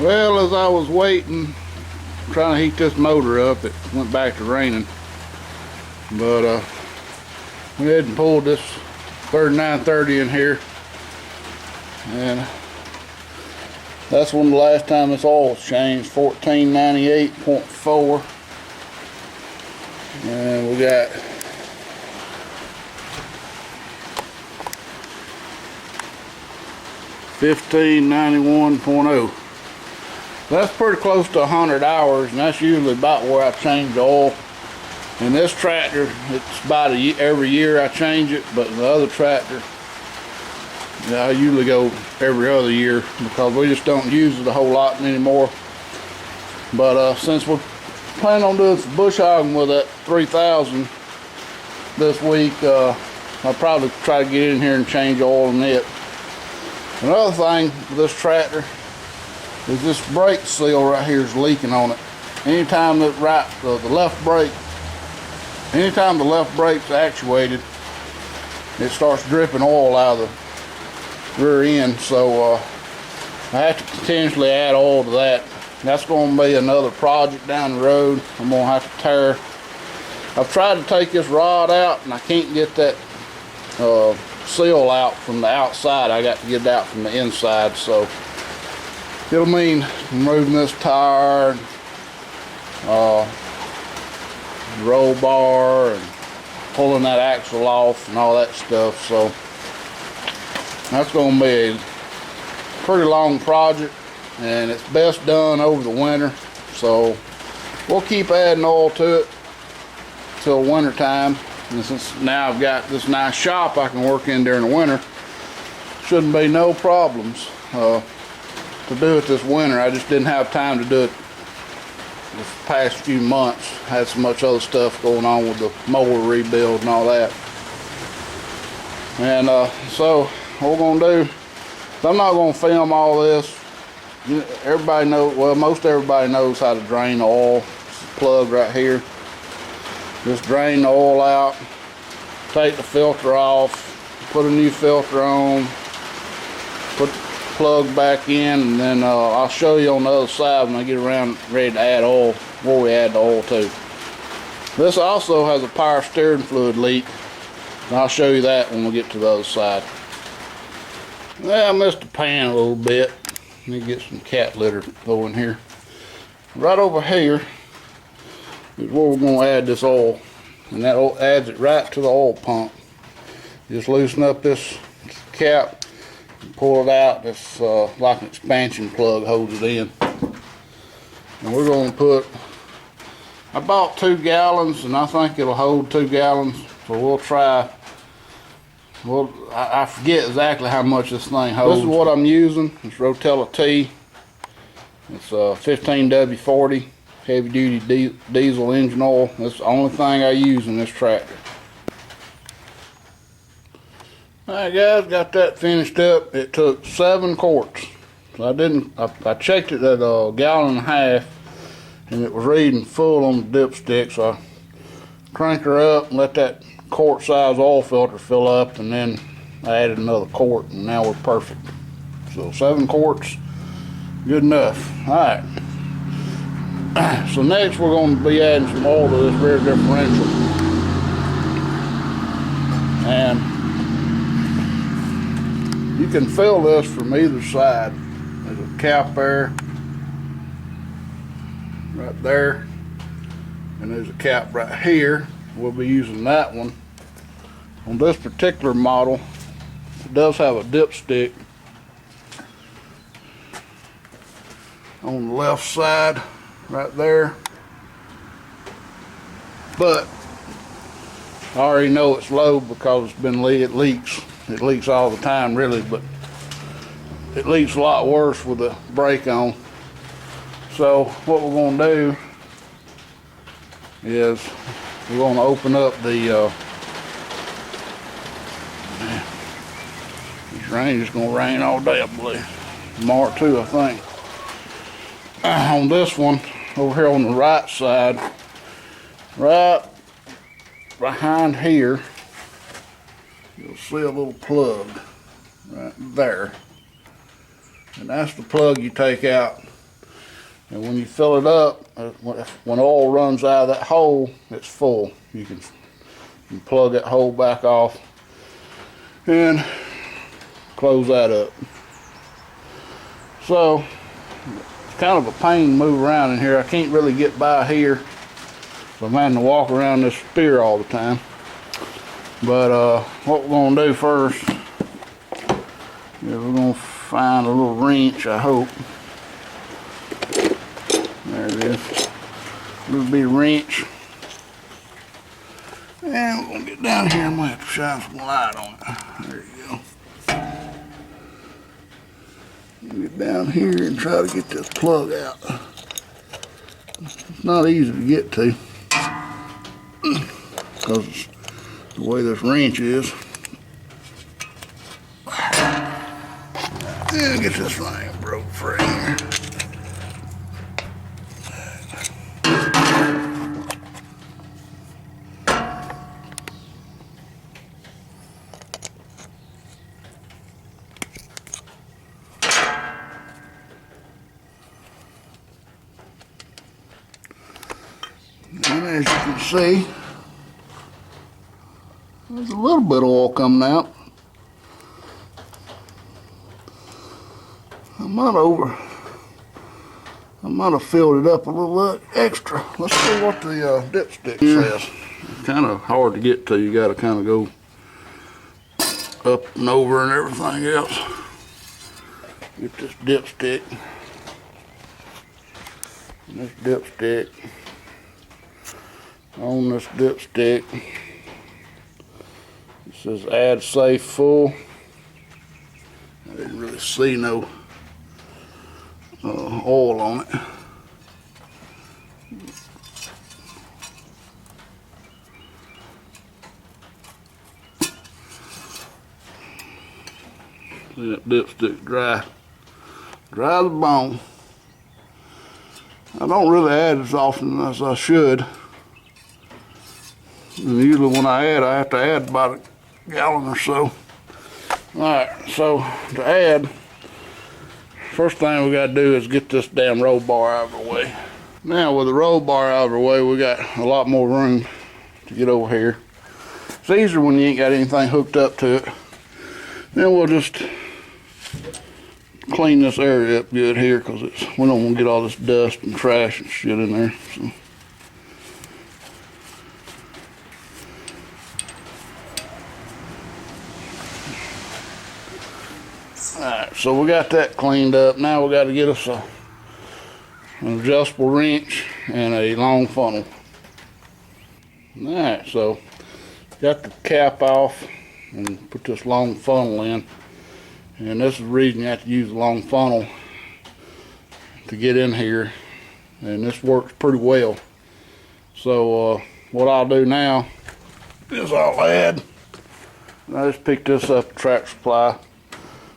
Well, as I was waiting, trying to heat this motor up, it went back to raining. But went ahead and pulled this 3930 in here, and that's when the last time this oil was changed, 1498.4, and we got $15.91.0. That's pretty close to 100 hours, and that's usually about where I change the oil. In this tractor, it's about every year I change it, but in the other tractor, I usually go every other year because we just don't use it a whole lot anymore. But since we're planning on doing some bush hogging with that 3000 this week, I'll probably try to get in here and change oil in it. Another thing with this tractor is this brake seal right here is leaking on it. Anytime that the left brake, anytime the left brake's actuated, it starts dripping oil out of the rear end. So I have to continuously add oil to that. That's going to be another project down the road. I'm going to have to tear. I've tried to take this rod out and I can't get that seal out from the outside. I got to get it out from the inside. So it'll mean removing this tire, roll bar, and pulling that axle off and all that stuff. So that's going to be a pretty long project, and it's best done over the winter. So we'll keep adding oil to it till winter time. And since now I've got this nice shop I can work in during the winter, shouldn't be no problems to do it this winter. I just didn't have time to do it this past few months. Had so much other stuff going on with the mower rebuild and all that. And so what we're gonna do, I'm not gonna film all this. Everybody knows, well, most everybody knows how to drain the oil. It's a plug right here. Just drain the oil out, take the filter off, put a new filter on, put the plug back in, and then I'll show you on the other side when I get around ready to add oil, where we add the oil to. This also has a power steering fluid leak, and I'll show you that when we get to the other side. Well, I missed the pan a little bit. Let me get some cat litter over in here. Right over here is where we're going to add this oil, and that adds it right to the oil pump. Just loosen up this cap and pull it out. It's like an expansion plug, holds it in. And we're going to put, I bought 2 gallons, and I think it'll hold 2 gallons, so we'll try. Well, I forget exactly how much this thing holds. This is what I'm using. It's Rotella T. It's 15W40 heavy duty diesel engine oil. That's the only thing I use in this tractor. Alright guys, got that finished up. It took 7 quarts. So I checked it at a gallon and a half, and it was reading full on the dipstick, so I cranked her up and let that quart size oil filter fill up, and then I added another quart, and now we're perfect. So 7 quarts, good enough. Alright. So next we're going to be adding some oil to this rear differential. And you can fill this from either side. There's a cap there, right there, and there's a cap right here. We'll be using that one. On this particular model, it does have a dipstick on the left side right there, but I already know it's low because it's been it leaks all the time really, but it leaks a lot worse with the brake on. So what we're going to do is we're going to open up the this rain is going to rain all day, I believe. Tomorrow too, I think. On this one over here on the right side, right behind here, you'll see a little plug right there, and that's the plug you take out And when you fill it up, when oil runs out of that hole, it's full. You can plug that hole back off and close that up. So it's kind of a pain to move around in here. I can't really get by here, so I'm having to walk around this spear all the time. But what we're going to do first is we're going to find a little wrench, I hope. There it is. Little bitty wrench. And we're going to get down here. I'm going to have to shine some light on it. There you go. Get down here and try to get this plug out. It's not easy to get to because the way this wrench is. And get this thing broke free here. And as you can see, there's a little bit of oil coming out. I might have filled it up a little extra. Let's see what the dipstick says. It's kind of hard to get to. You got to kind of go up and over and everything else. Get this dipstick. And this dipstick. On this dipstick, it says add safe full. I didn't really see no oil on it. See that dipstick dry as a bone. I don't really add as often as I should. And usually when I have to add about a gallon or so. Alright, so to add, first thing we got to do is get this damn roll bar out of the way. Now with the roll bar out of the way, we got a lot more room to get over here. It's easier when you ain't got anything hooked up to it. Then we'll just clean this area up good here because we don't want to get all this dust and trash and shit in there. So. Alright, so we got that cleaned up. Now we got to get us an adjustable wrench and a long funnel. Alright, so got the cap off and put this long funnel in. And this is the reason you have to use a long funnel to get in here. And this works pretty well. So what I'll do now is I'll add, I just picked this up at Tractor Supply.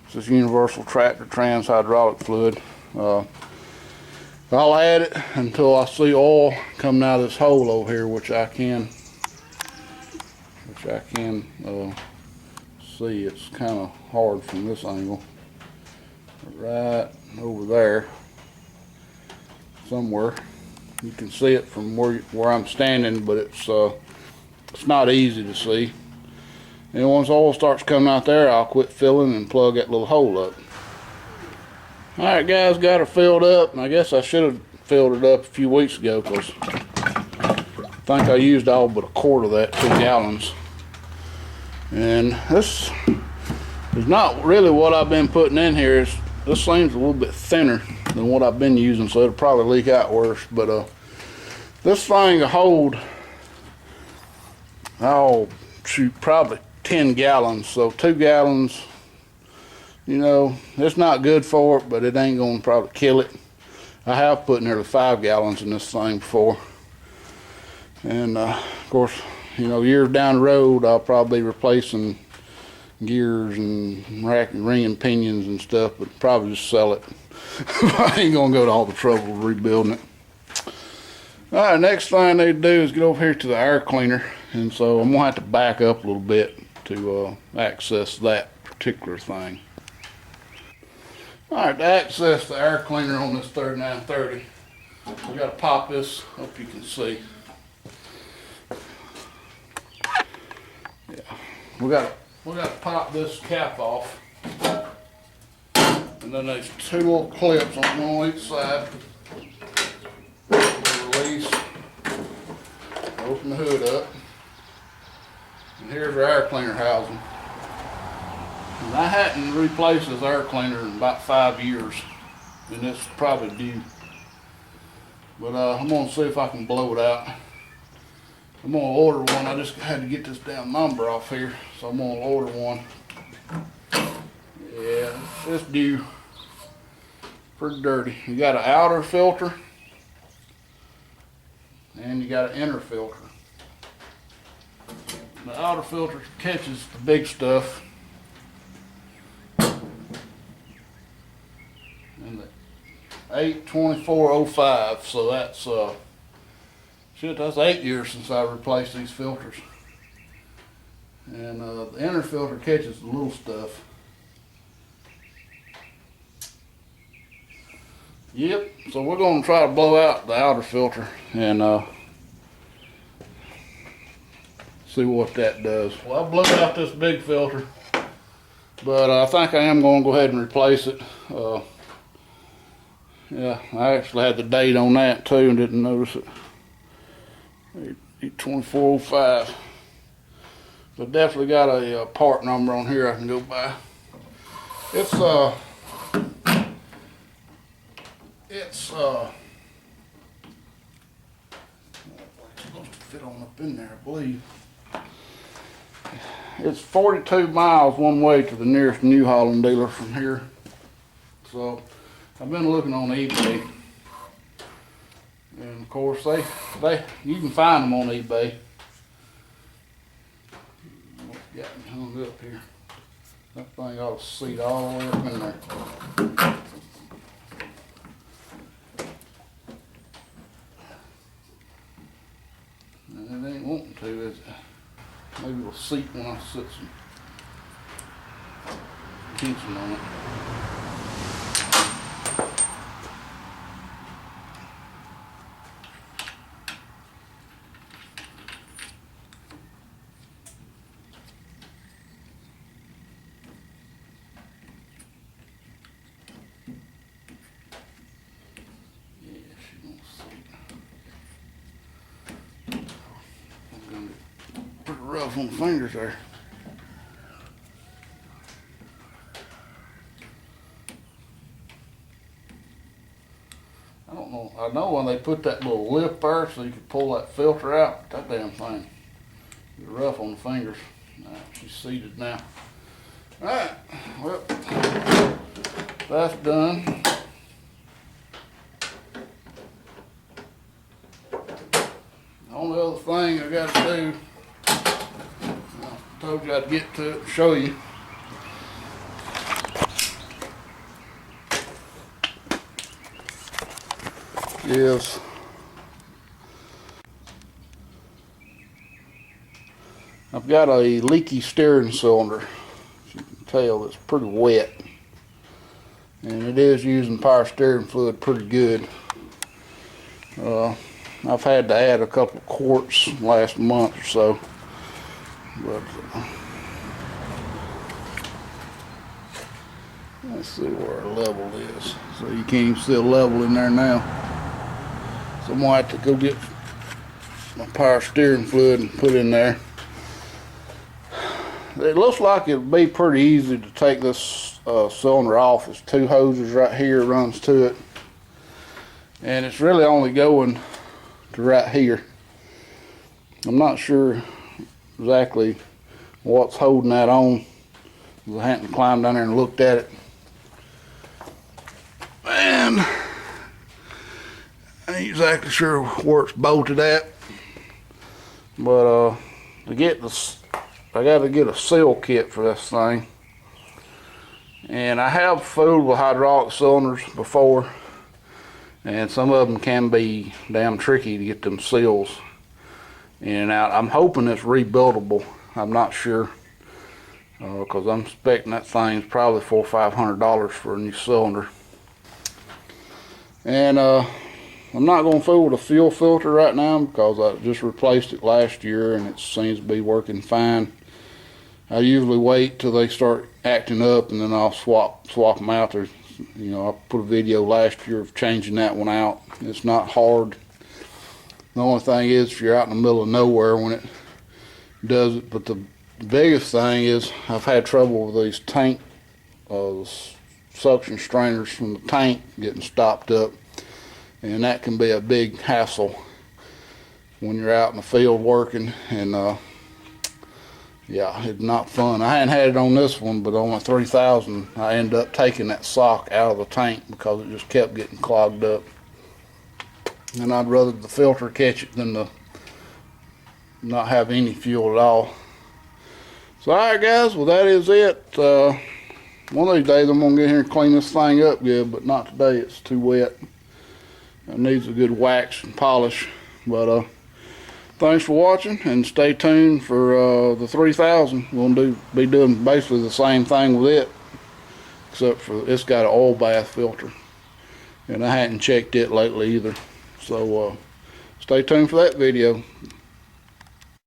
This is Universal Tractor Trans Hydraulic Fluid. I'll add it until I see oil coming out of this hole over here, which I can see. It's kind of hard from this angle. Right over there, somewhere. You can see it from where I'm standing, but it's not easy to see. And once oil starts coming out there, I'll quit filling and plug that little hole up. Alright guys, got her filled up, and I guess I should have filled it up a few weeks ago because I think I used all but a quart of that, 2 gallons. And this is not really what I've been putting in here. This seems a little bit thinner than what I've been using, so it'll probably leak out worse. But this thing will hold, probably 10 gallons. So 2 gallons, you know, it's not good for it, but it ain't gonna probably kill it. I have put nearly 5 gallons in this thing before. And of course, you know, years down the road, I'll probably be replacing gears and ring and pinions and stuff, but probably just sell it. I ain't gonna go to all the trouble of rebuilding it. Alright, next thing I need to do is get over here to the air cleaner, and so I'm gonna have to back up a little bit to access that particular thing. Alright, to access the air cleaner on this 3930, We got to pop this. Hope you can see. Yeah, we got to pop this cap off, and then there's two little clips on each side. Release. Open the hood up, and here's our air cleaner housing. And I hadn't replaced this air cleaner in about 5 years, and it's probably due. But I'm gonna see if I can blow it out. I'm gonna order one. I just had to get this damn number off here, so I'm gonna order one. Yeah, it's due. Pretty dirty. You got an outer filter, and you got an inner filter. The outer filter catches the big stuff, and the 8/24/05, so that's that's 8 years since I replaced these filters. And the inner filter catches the little stuff. Yep, so we're going to try to blow out the outer filter and see what that does. Well, I blew out this big filter, but I think I am going to go ahead and replace it. Yeah, I actually had the date on that too and didn't notice it. 8/24/05. So definitely got a part number on here I can go by. It's supposed to fit on up in there, I believe. It's 42 miles one way to the nearest New Holland dealer from here. So I've been looking on eBay, and of course you can find them on eBay. Got me hung up here. That thing ought to seat all the way up in there. And it ain't wanting to, is it? Maybe it'll seat when I set some tension on it. Rough on the fingers there. I don't know. I know when they put that little lip there so you could pull that filter out, that damn thing is rough on the fingers. She's seated now. Alright, well, that's done. The only other thing I got to do, I told you I'd get to it and show you. Yes. I've got a leaky steering cylinder. As you can tell, it's pretty wet. And it is using power steering fluid pretty good. I've had to add a couple of quarts last month or so. But let's see where our level is. So you can't even see a level in there now. So I'm going to have to go get my power steering fluid and put in there. It looks like it'd be pretty easy to take this cylinder off. There's two hoses right here runs to it. And it's really only going to right here. I'm not sure exactly what's holding that on. I hadn't climbed down there and looked at it. And I ain't exactly sure where it's bolted at. But to get this, I got to get a seal kit for this thing. And I have fooled with hydraulic cylinders before, and some of them can be damn tricky to get them seals in and out. I'm hoping it's rebuildable. I'm not sure, because I'm expecting that thing's probably $400 or $500 for a new cylinder. And I'm not going to fool with a fuel filter right now because I just replaced it last year and it seems to be working fine. I usually wait till they start acting up and then I'll swap them out. There's, you know, I put a video last year of changing that one out. It's not hard. The only thing is if you're out in the middle of nowhere when it does it. But the biggest thing is I've had trouble with these tank suction strainers from the tank getting stopped up, and that can be a big hassle when you're out in the field working. And yeah, it's not fun. I hadn't had it on this one, but on my 3000 I ended up taking that sock out of the tank because it just kept getting clogged up, and I'd rather the filter catch it than not have any fuel at all. So alright guys, well that is it. One of these days I'm going to get here and clean this thing up good, but not today. It's too wet. It needs a good wax and polish. But thanks for watching, and stay tuned for the 3000. We'll be doing basically the same thing with it, except for it's got an oil bath filter, and I hadn't checked it lately either. So stay tuned for that video.